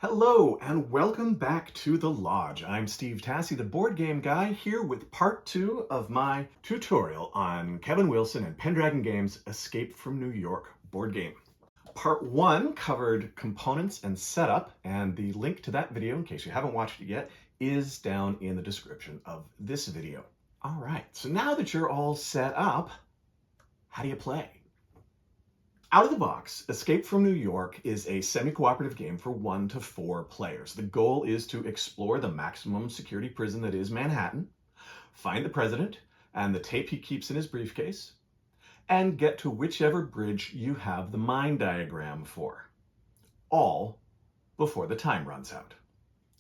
Hello and welcome back to the Lodge. I'm Steve Tassi, the board game guy, here with part 2 of my tutorial on Kevin Wilson and Pendragon Games' Escape from New York board game. Part 1 covered components and setup, and the link to that video, in case you haven't watched it yet, is down in the description of this video. All right, so now that you're all set up, how do you play? Out of the box, Escape from New York is a semi-cooperative game for 1 to 4 players. The goal is to explore the maximum security prison that is Manhattan, find the president and the tape he keeps in his briefcase, and get to whichever bridge you have the mine diagram for. All before the time runs out.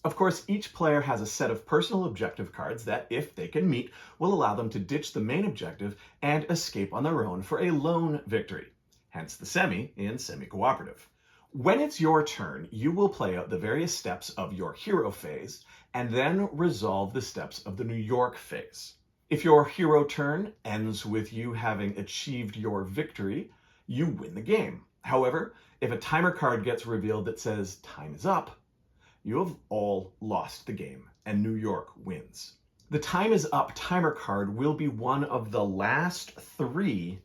Of course, each player has a set of personal objective cards that, if they can meet, will allow them to ditch the main objective and escape on their own for a lone victory. Hence the semi in semi-cooperative. When it's your turn, you will play out the various steps of your hero phase and then resolve the steps of the New York phase. If your hero turn ends with you having achieved your victory, you win the game. However, if a timer card gets revealed that says time is up, you have all lost the game and New York wins. The time is up timer card will be one of the last 3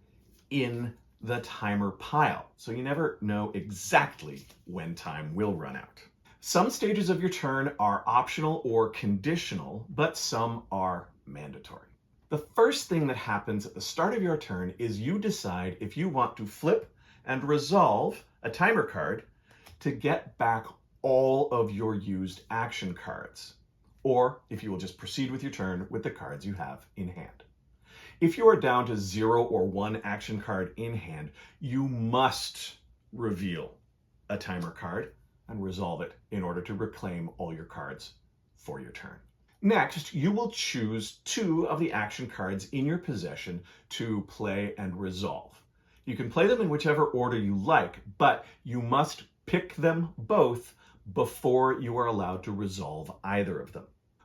in the timer pile, so you never know exactly when time will run out. Some stages of your turn are optional or conditional, but some are mandatory. The first thing that happens at the start of your turn is you decide if you want to flip and resolve a timer card to get back all of your used action cards, or if you will just proceed with your turn with the cards you have in hand. If you are down to 0 or 1 action card in hand, you must reveal a timer card and resolve it in order to reclaim all your cards for your turn. Next, you will choose 2 of the action cards in your possession to play and resolve. You can play them in whichever order you like, but you must pick them both before you are allowed to resolve either of them.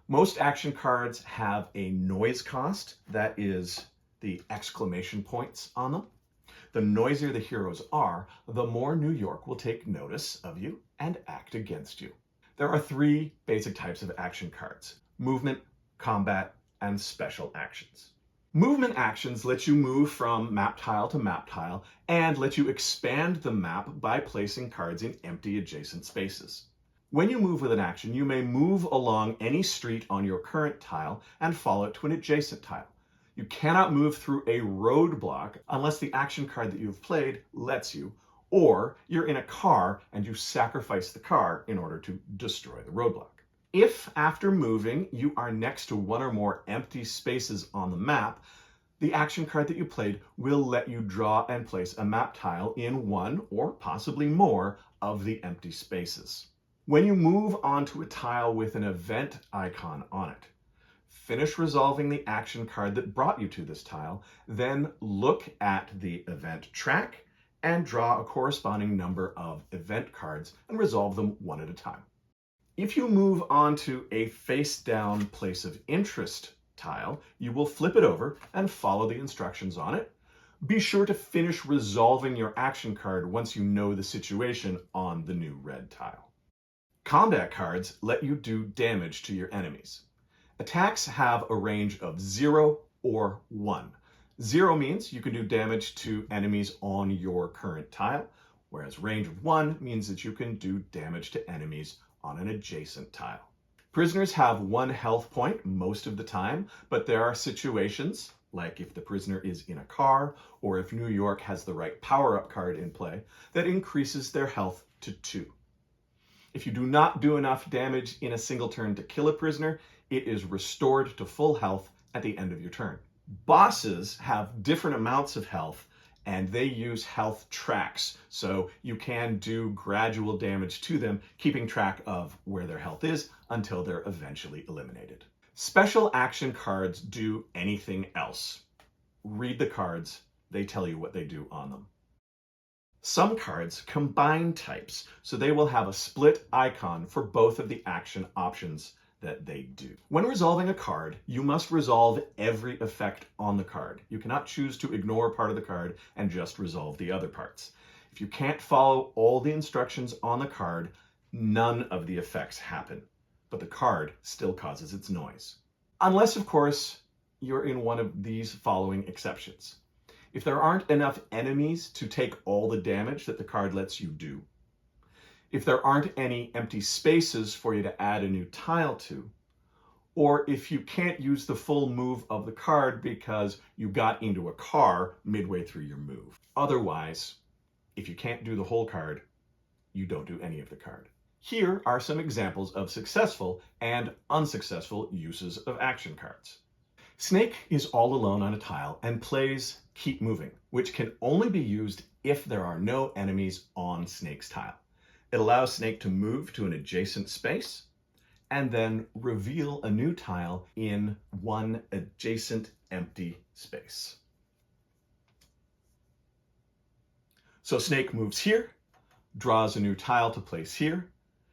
Most action cards have a noise cost, that is the exclamation points on them. The noisier the heroes are, the more New York will take notice of you and act against you. There are 3 basic types of action cards: movement, combat, and special actions. Movement actions let you move from map tile to map tile and let you expand the map by placing cards in empty adjacent spaces. When you move with an action, you may move along any street on your current tile and follow it to an adjacent tile. You cannot move through a roadblock unless the action card that you've played lets you, or you're in a car and you sacrifice the car in order to destroy the roadblock. If after moving you are next to 1 or more empty spaces on the map, the action card that you played will let you draw and place a map tile in 1 or possibly more of the empty spaces. When you move onto a tile with an event icon on it, finish resolving the action card that brought you to this tile, then look at the event track and draw a corresponding number of event cards and resolve them 1 at a time. If you move onto a face-down place of interest tile, you will flip it over and follow the instructions on it. Be sure to finish resolving your action card once you know the situation on the new red tile. Combat cards let you do damage to your enemies. Attacks have a range of 0 or 1. 0 means you can do damage to enemies on your current tile, whereas range of 1 means that you can do damage to enemies on an adjacent tile. Prisoners have 1 health point most of the time, but there are situations, like if the prisoner is in a car or if New York has the right power-up card in play, that increases their health to 2. If you do not do enough damage in a single turn to kill a prisoner, it is restored to full health at the end of your turn. Bosses have different amounts of health and they use health tracks, so you can do gradual damage to them, keeping track of where their health is until they're eventually eliminated. Special action cards do anything else. Read the cards, they tell you what they do on them. Some cards combine types, so they will have a split icon for both of the action options that they do. When resolving a card, you must resolve every effect on the card. You cannot choose to ignore part of the card and just resolve the other parts. If you can't follow all the instructions on the card, none of the effects happen, but the card still causes its noise. Unless, of course, you're in one of these following exceptions. If there aren't enough enemies to take all the damage that the card lets you do, if there aren't any empty spaces for you to add a new tile to, or if you can't use the full move of the card because you got into a car midway through your move. Otherwise, if you can't do the whole card, you don't do any of the card. Here are some examples of successful and unsuccessful uses of action cards. Snake is all alone on a tile and plays Keep Moving, which can only be used if there are no enemies on Snake's tile. It allows Snake to move to an adjacent space and then reveal a new tile in one adjacent empty space. So Snake moves here, draws a new tile to place here.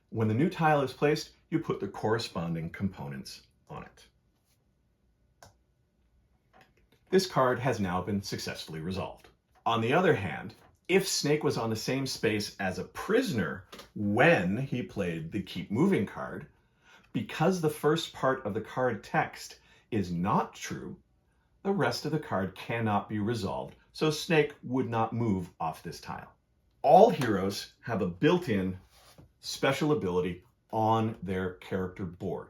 When the new tile is placed, you put the corresponding components on it. This card has now been successfully resolved. On the other hand, if Snake was on the same space as a prisoner when he played the Keep Moving card, because the first part of the card text is not true, the rest of the card cannot be resolved, so Snake would not move off this tile. All heroes have a built-in special ability on their character board.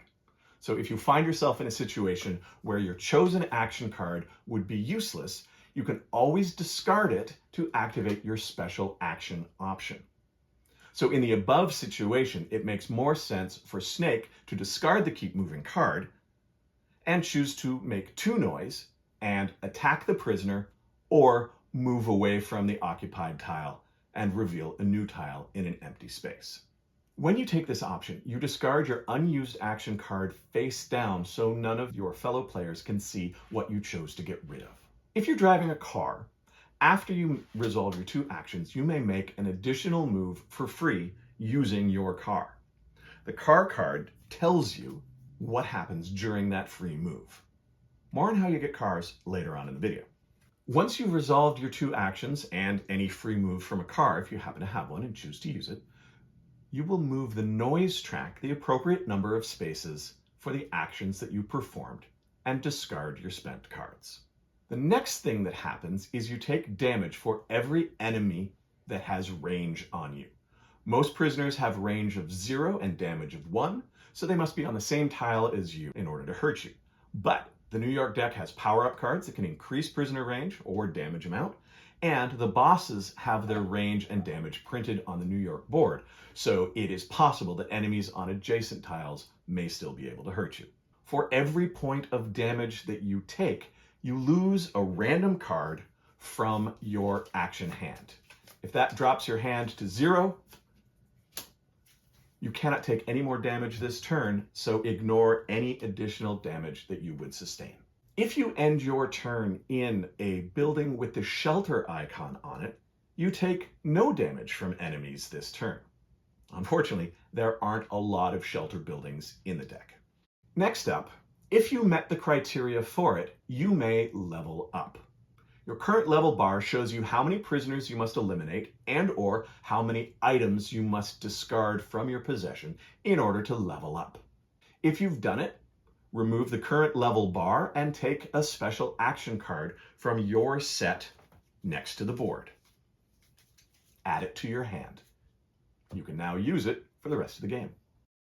So if you find yourself in a situation where your chosen action card would be useless, you can always discard it to activate your special action option. So in the above situation, it makes more sense for Snake to discard the Keep Moving card and choose to make 2 noise and attack the prisoner or move away from the occupied tile and reveal a new tile in an empty space. When you take this option, you discard your unused action card face down so none of your fellow players can see what you chose to get rid of. If you're driving a car, after you resolve your 2 actions, you may make an additional move for free using your car. The car card tells you what happens during that free move. More on how you get cars later on in the video. Once you've resolved your 2 actions and any free move from a car, if you happen to have one and choose to use it, you will move the noise track the appropriate number of spaces for the actions that you performed and discard your spent cards. The next thing that happens is you take damage for every enemy that has range on you. Most prisoners have range of 0 and damage of 1, so they must be on the same tile as you in order to hurt you. But the New York deck has power-up cards that can increase prisoner range or damage amount, and the bosses have their range and damage printed on the New York board, so it is possible that enemies on adjacent tiles may still be able to hurt you. For every point of damage that you take, you lose a random card from your action hand. If that drops your hand to 0, you cannot take any more damage this turn, so ignore any additional damage that you would sustain. If you end your turn in a building with the shelter icon on it, you take no damage from enemies this turn. Unfortunately, there aren't a lot of shelter buildings in the deck. Next up, if you met the criteria for it, you may level up. Your current level bar shows you how many prisoners you must eliminate and or how many items you must discard from your possession in order to level up. If you've done it, remove the current level bar and take a special action card from your set next to the board. Add it to your hand. You can now use it for the rest of the game.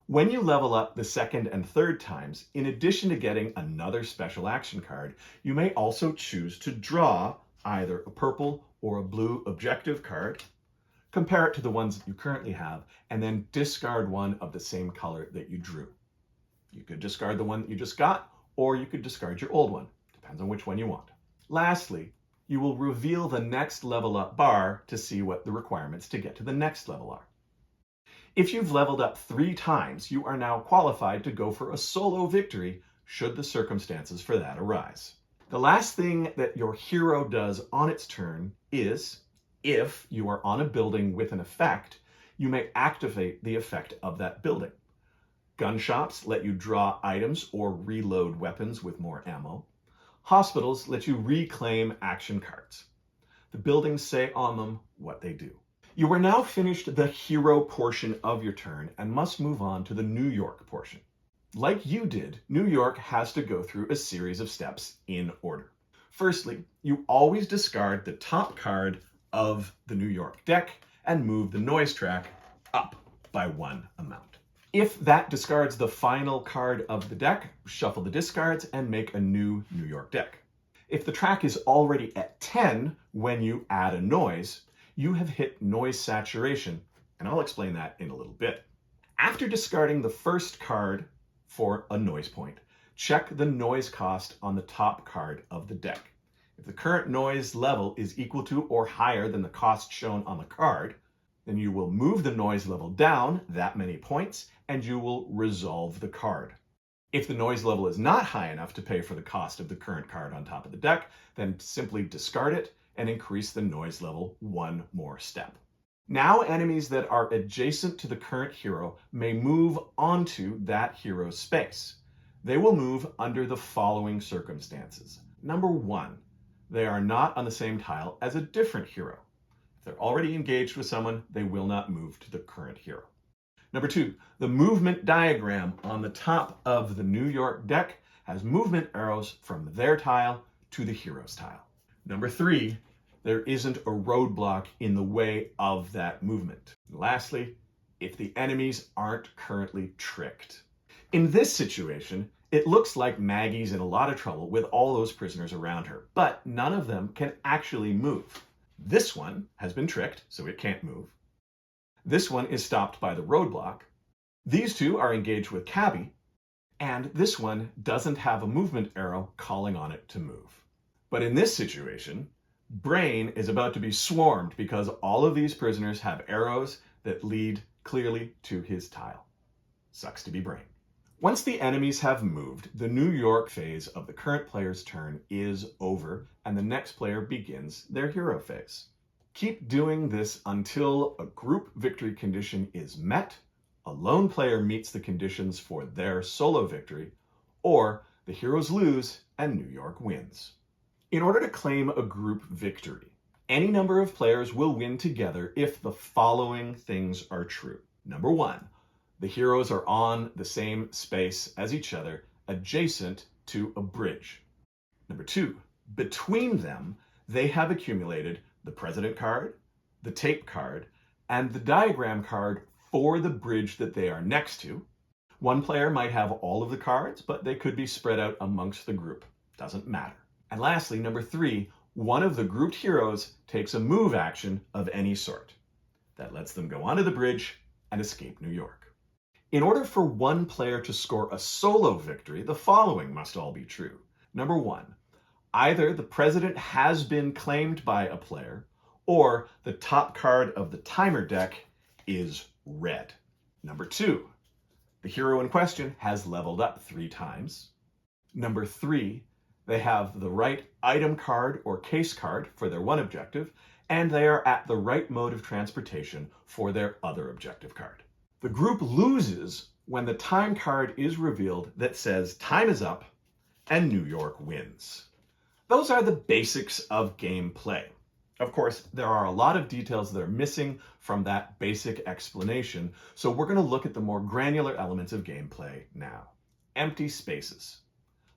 When you level up the second and third times, in addition to getting another special action card, you may also choose to draw either a purple or a blue objective card, compare it to the ones that you currently have, and then discard one of the same color that you drew. You could discard the one that you just got, or you could discard your old one. Depends on which one you want. Lastly, you will reveal the next level up bar to see what the requirements to get to the next level are. If you've leveled up 3 times, you are now qualified to go for a solo victory should the circumstances for that arise. The last thing that your hero does on its turn is, if you are on a building with an effect, you may activate the effect of that building. Gun shops let you draw items or reload weapons with more ammo. Hospitals let you reclaim action cards. The buildings say on them what they do. You are now finished the hero portion of your turn and must move on to the New York portion. Like you did, New York has to go through a series of steps in order. Firstly, you always discard the top card of the New York deck and move the noise track up by 1 amount. If that discards the final card of the deck, shuffle the discards and make a new New York deck. If the track is already at 10 when you add a noise, you have hit noise saturation, and I'll explain that in a little bit. After discarding the first card for a noise point, check the noise cost on the top card of the deck. If the current noise level is equal to or higher than the cost shown on the card, then you will move the noise level down that many points and you will resolve the card. If the noise level is not high enough to pay for the cost of the current card on top of the deck, then simply discard it and increase the noise level 1 more step. Now enemies that are adjacent to the current hero may move onto that hero's space. They will move under the following circumstances. Number 1, they are not on the same tile as a different hero. If they're already engaged with someone, they will not move to the current hero. Number 2, the movement diagram on the top of the New York deck has movement arrows from their tile to the hero's tile. Number 3, there isn't a roadblock in the way of that movement. And lastly, if the enemies aren't currently tricked. In this situation, it looks like Maggie's in a lot of trouble with all those prisoners around her, but none of them can actually move. This one has been tricked, so it can't move. This one is stopped by the roadblock. These two are engaged with Cabby, and this one doesn't have a movement arrow calling on it to move. But in this situation, Brain is about to be swarmed because all of these prisoners have arrows that lead clearly to his tile. Sucks to be Brain. Once the enemies have moved, the New York phase of the current player's turn is over, and the next player begins their hero phase. Keep doing this until a group victory condition is met, a lone player meets the conditions for their solo victory, or the heroes lose and New York wins. In order to claim a group victory, any number of players will win together if the following things are true. Number 1, the heroes are on the same space as each other, adjacent to a bridge. Number 2, between them, they have accumulated the president card, the tape card, and the diagram card for the bridge that they are next to. One player might have all of the cards, but they could be spread out amongst the group. Doesn't matter. And lastly, number 3, one of the grouped heroes takes a move action of any sort. That lets them go onto the bridge and escape New York. In order for one player to score a solo victory, the following must all be true. Number 1, either the president has been claimed by a player, or the top card of the timer deck is red. Number 2, the hero in question has leveled up 3 times. Number 3, they have the right item card or case card for their one objective, and they are at the right mode of transportation for their other objective card. The group loses when the time card is revealed that says time is up and New York wins. Those are the basics of gameplay. Of course, there are a lot of details that are missing from that basic explanation, so we're going to look at the more granular elements of gameplay now. Empty spaces.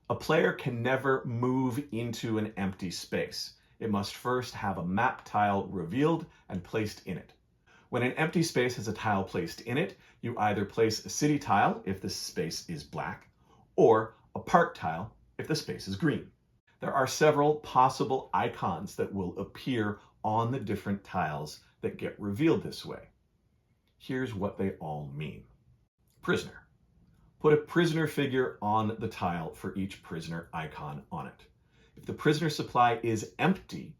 A player can never move into an empty space. It must first have a map tile revealed and placed in it. When an empty space has a tile placed in it, you either place a city tile if the space is black, or a park tile if the space is green. There are several possible icons that will appear on the different tiles that get revealed this way. Here's what they all mean. Prisoner. Put a prisoner figure on the tile for each prisoner icon on it. If the prisoner supply is empty,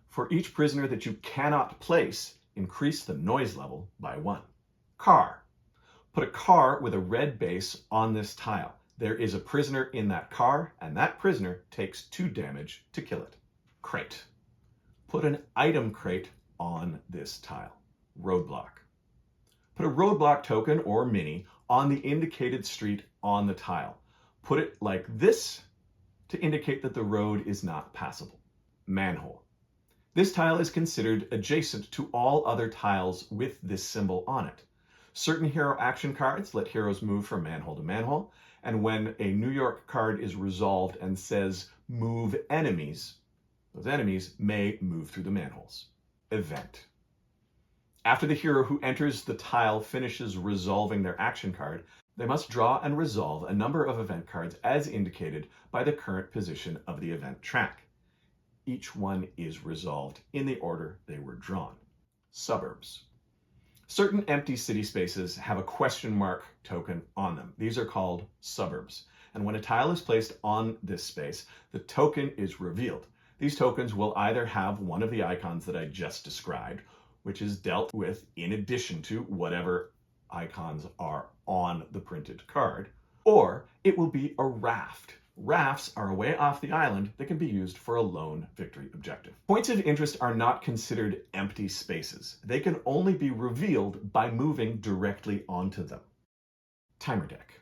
for each prisoner that you cannot place, increase the noise level by 1. Car. Put a car with a red base on this tile. There is a prisoner in that car, and that prisoner takes 2 damage to kill it. Crate. Put an item crate on this tile. Roadblock. Put a roadblock token or mini on the indicated street on the tile. Put it like this to indicate that the road is not passable. Manhole. This tile is considered adjacent to all other tiles with this symbol on it. Certain hero action cards let heroes move from manhole to manhole, and when a New York card is resolved and says move enemies, those enemies may move through the manholes. Event. After the hero who enters the tile finishes resolving their action card, they must draw and resolve a number of event cards as indicated by the current position of the event track. Each one is resolved in the order they were drawn. Suburbs. Certain empty city spaces have a question mark token on them. These are called suburbs. And when a tile is placed on this space, the token is revealed. These tokens will either have one of the icons that I just described, which is dealt with in addition to whatever icons are on the printed card, or it will be a raft. Rafts are a way off the island that can be used for a lone victory objective. Points of interest are not considered empty spaces. They can only be revealed by moving directly onto them. Timer deck.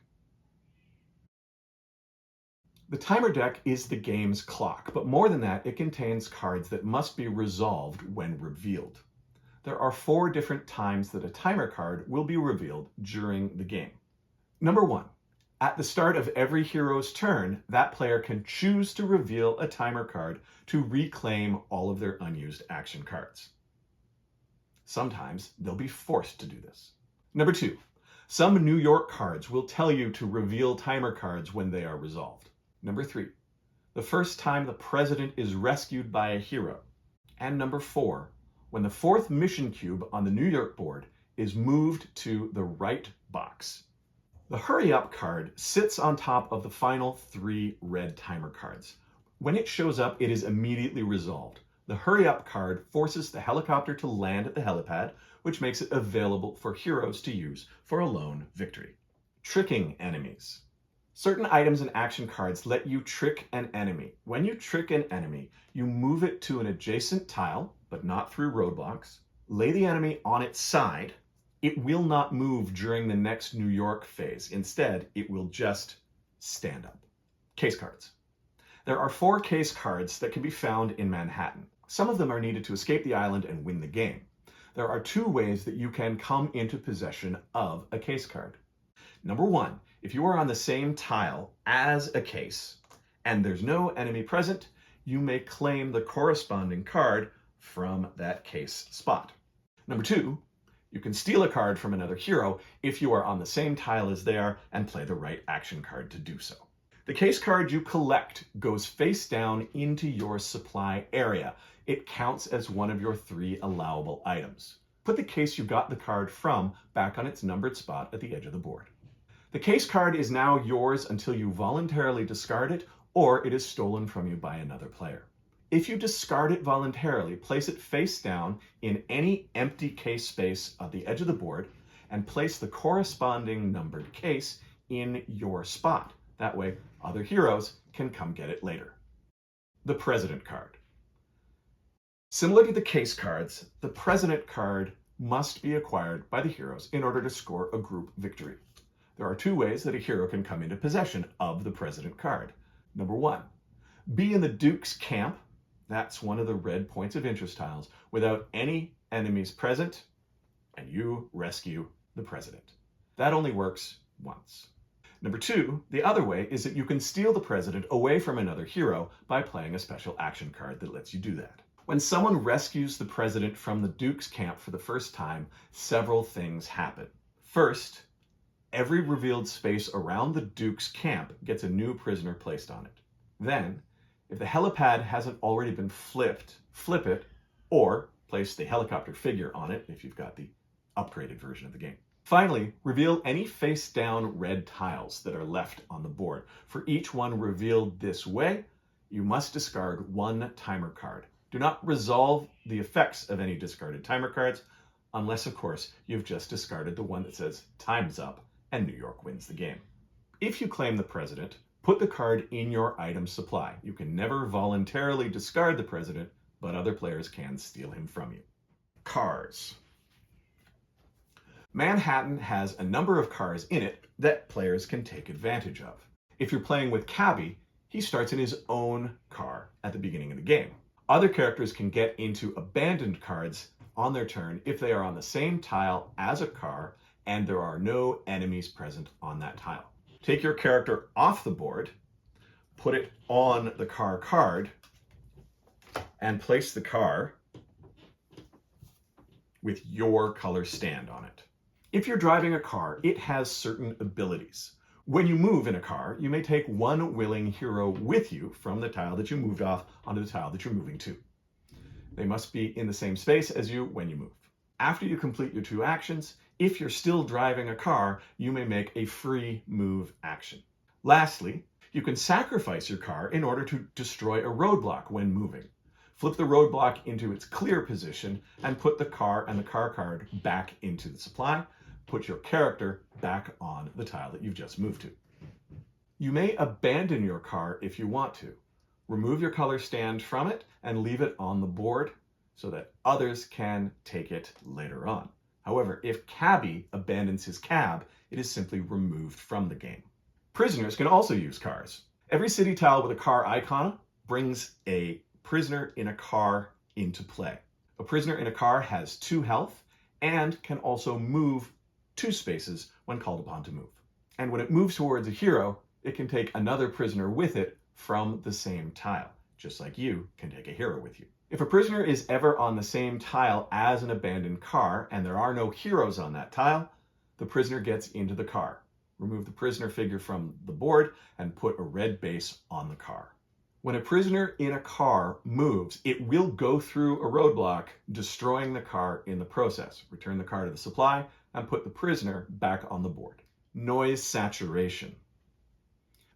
The timer deck is the game's clock, but more than that, it contains cards that must be resolved when revealed. There are 4 different times that a timer card will be revealed during the game. Number 1. At the start of every hero's turn, that player can choose to reveal a timer card to reclaim all of their unused action cards. Sometimes they'll be forced to do this. Number 2. Some New York cards will tell you to reveal timer cards when they are resolved. Number 3. The first time the president is rescued by a hero. And number 4. When the 4th mission cube on the New York board is moved to the right box. The Hurry Up card sits on top of the final 3 red timer cards. When it shows up, it is immediately resolved. The Hurry Up card forces the helicopter to land at the helipad, which makes it available for heroes to use for a lone victory. Tricking enemies. Certain items and action cards let you trick an enemy. When you trick an enemy, you move it to an adjacent tile, but not through roadblocks, lay the enemy on its side. It will not move during the next New York phase. Instead, it will just stand up. Case cards. There are 4 case cards that can be found in Manhattan. Some of them are needed to escape the island and win the game. There are 2 ways that you can come into possession of a case card. Number 1, if you are on the same tile as a case and there's no enemy present, you may claim the corresponding card from that case spot. Number 2, you can steal a card from another hero if you are on the same tile as they are and play the right action card to do so. The case card you collect goes face down into your supply area. It counts as one of your 3 allowable items. Put the case you got the card from back on its numbered spot at the edge of the board. The case card is now yours until you voluntarily discard it or it is stolen from you by another player. If you discard it voluntarily, place it face down in any empty case space at the edge of the board and place the corresponding numbered case in your spot. That way, other heroes can come get it later. The President card. Similar to the case cards, the President card must be acquired by the heroes in order to score a group victory. There are 2 ways that a hero can come into possession of the President card. Number 1, be in the Duke's camp. That's one of the red points of interest tiles without any enemies present, and you rescue the president. That only works once. Number 2, the other way is that you can steal the president away from another hero by playing a special action card that lets you do that. When someone rescues the president from the Duke's camp for the first time, several things happen. First, every revealed space around the Duke's camp gets a new prisoner placed on it. Then, if the helipad hasn't already been flipped, flip it, or place the helicopter figure on it if you've got the upgraded version of the game. Finally, reveal any face-down red tiles that are left on the board. For each one revealed this way, you must discard 1 timer card. Do not resolve the effects of any discarded timer cards, unless, of course, you've just discarded the one that says time's up and New York wins the game. If you claim the president, put the card in your item supply. You can never voluntarily discard the president, but other players can steal him from you. Cars. Manhattan has a number of cars in it that players can take advantage of. If you're playing with Cabby, he starts in his own car at the beginning of the game. Other characters can get into abandoned cards on their turn if they are on the same tile as a car and there are no enemies present on that tile. Take your character off the board, put it on the car card, and place the car with your color stand on it. If you're driving a car, it has certain abilities. When you move in a car, you may take one willing hero with you from the tile that you moved off onto the tile that you're moving to. They must be in the same space as you when you move. After you complete your 2 actions, if you're still driving a car, you may make a free move action. Lastly, you can sacrifice your car in order to destroy a roadblock when moving. Flip the roadblock into its clear position and put the car and the car card back into the supply. Put your character back on the tile that you've just moved to. You may abandon your car if you want to. Remove your color stand from it and leave it on the board so that others can take it later on. However, if Cabby abandons his cab, it is simply removed from the game. Prisoners can also use cars. Every city tile with a car icon brings a prisoner in a car into play. A prisoner in a car has 2 health and can also move 2 spaces when called upon to move. And when it moves towards a hero, it can take another prisoner with it from the same tile, just like you can take a hero with you. If a prisoner is ever on the same tile as an abandoned car and there are no heroes on that tile, the prisoner gets into the car. Remove the prisoner figure from the board and put a red base on the car. When a prisoner in a car moves, it will go through a roadblock, destroying the car in the process. Return the car to the supply and put the prisoner back on the board. Noise saturation.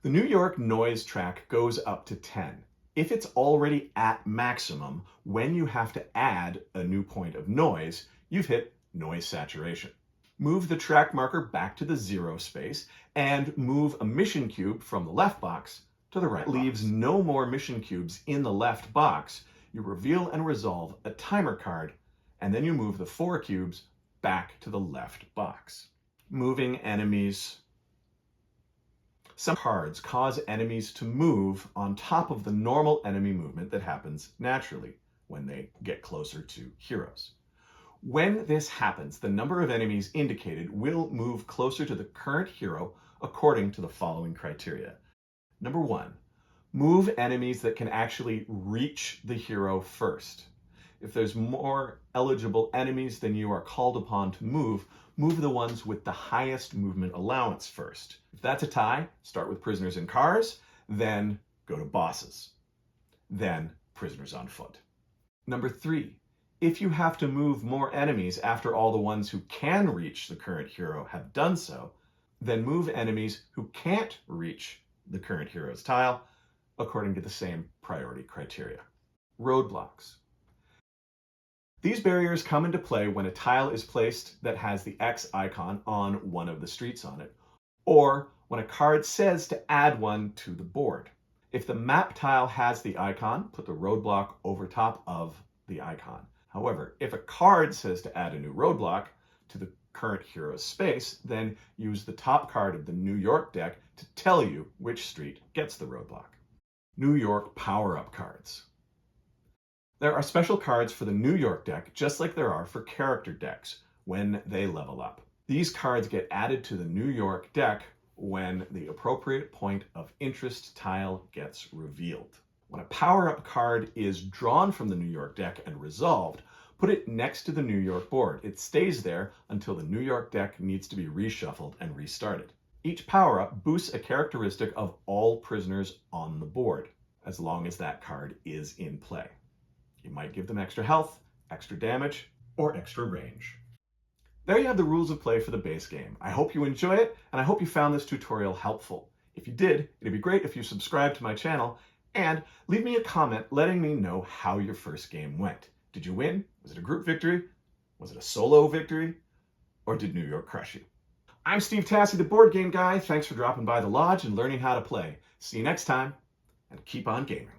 The New York noise track goes up to 10. If it's already at maximum, when you have to add a new point of noise, you've hit noise saturation. Move the track marker back to the 0 space and move a mission cube from the left box to the right. Leaves no more mission cubes in the left box. You reveal and resolve a timer card, and then you move the 4 cubes back to the left box. Moving enemies. Some cards cause enemies to move on top of the normal enemy movement that happens naturally when they get closer to heroes. When this happens, the number of enemies indicated will move closer to the current hero according to the following criteria. Number 1, move enemies that can actually reach the hero first. If there's more eligible enemies than you are called upon to move, move the ones with the highest movement allowance first. If that's a tie, start with prisoners in cars, then go to bosses, then prisoners on foot. Number 3, if you have to move more enemies after all the ones who can reach the current hero have done so, then move enemies who can't reach the current hero's tile according to the same priority criteria. Roadblocks. These barriers come into play when a tile is placed that has the X icon on one of the streets on it, or when a card says to add one to the board. If the map tile has the icon, put the roadblock over top of the icon. However, if a card says to add a new roadblock to the current hero's space, then use the top card of the New York deck to tell you which street gets the roadblock. New York power-up cards. There are special cards for the New York deck, just like there are for character decks when they level up. These cards get added to the New York deck when the appropriate point of interest tile gets revealed. When a power-up card is drawn from the New York deck and resolved, put it next to the New York board. It stays there until the New York deck needs to be reshuffled and restarted. Each power-up boosts a characteristic of all prisoners on the board, as long as that card is in play. You might give them extra health, extra damage, or extra range. There you have the rules of play for the base game. I hope you enjoy it, and I hope you found this tutorial helpful. If you did, it'd be great if you subscribe to my channel and leave me a comment letting me know how your first game went. Did you win? Was it a group victory? Was it a solo victory? Or did New York crush you? I'm Steve Tassi, the board game guy. Thanks for dropping by the lodge and learning how to play. See you next time, and keep on gaming.